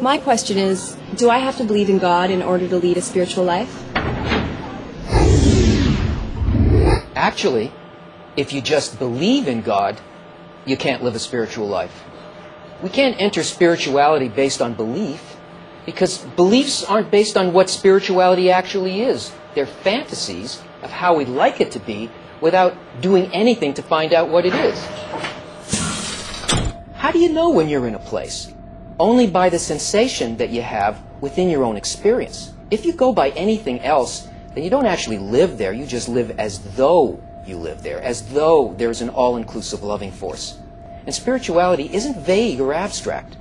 My question is, do I have to believe in God in order to lead a spiritual life? Actually, if you just believe in God, you can't live a spiritual life. We can't enter spirituality based on belief, because beliefs aren't based on what spirituality actually is. They're fantasies of how we'd like it to be without doing anything to find out what it is. How do you know when you're in a place? Only by the sensation that you have within your own experience. If you go by anything else, then you don't actually live there. You just live as though you live there, as though there's an all-inclusive loving force. And spirituality isn't vague or abstract.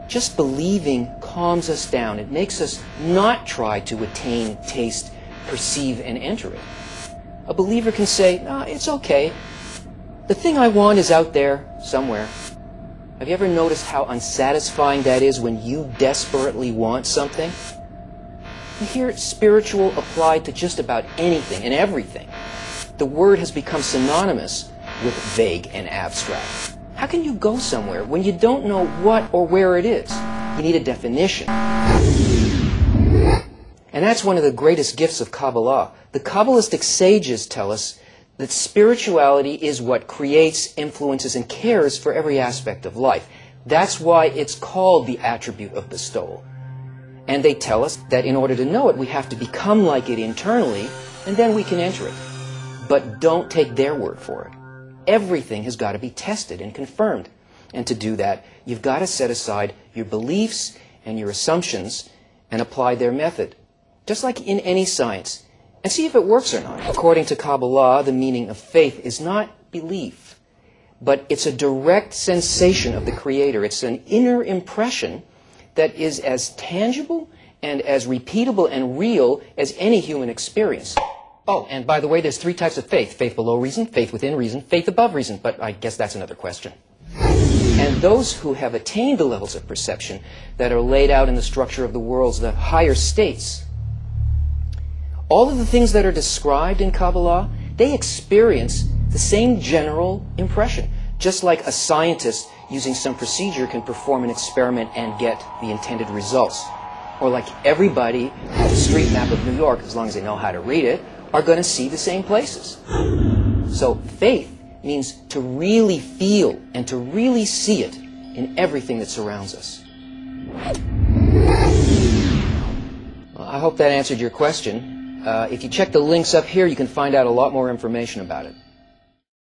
Just believing calms us down. It makes us not try to attain, taste, perceive, and enter it. A believer can say, "No, it's okay. The thing I want is out there somewhere." Have you ever noticed how unsatisfying that is when you desperately want something? You hear spiritual applied to just about anything and everything. The word has become synonymous with vague and abstract. How can you go somewhere when you don't know what or where it is? You need a definition. And that's one of the greatest gifts of Kabbalah. The Kabbalistic sages tell us that spirituality is what creates, influences, and cares for every aspect of life. That's why it's called the attribute of bestowal. And they tell us that in order to know it, we have to become like it internally, and then we can enter it. But don't take their word for it. Everything has got to be tested and confirmed. And to do that, you've got to set aside your beliefs and your assumptions and apply their method, just like in any science, and see if it works or not. According to Kabbalah, the meaning of faith is not belief, but it's a direct sensation of the Creator. It's an inner impression that is as tangible and as repeatable and real as any human experience. Oh, and by the way, there's 3 types of faith. Faith below reason, faith within reason, faith above reason. But I guess that's another question. And those who have attained the levels of perception that are laid out in the structure of the worlds, the higher states, all of the things that are described in Kabbalah, they experience the same general impression. Just like a scientist using some procedure can perform an experiment and get the intended results. Or like everybody on the street map of New York, as long as they know how to read it, are going to see the same places. So faith means to really feel and to really see it in everything that surrounds us. Well, I hope that answered your question. If you check the links up here, you can find out a lot more information about it.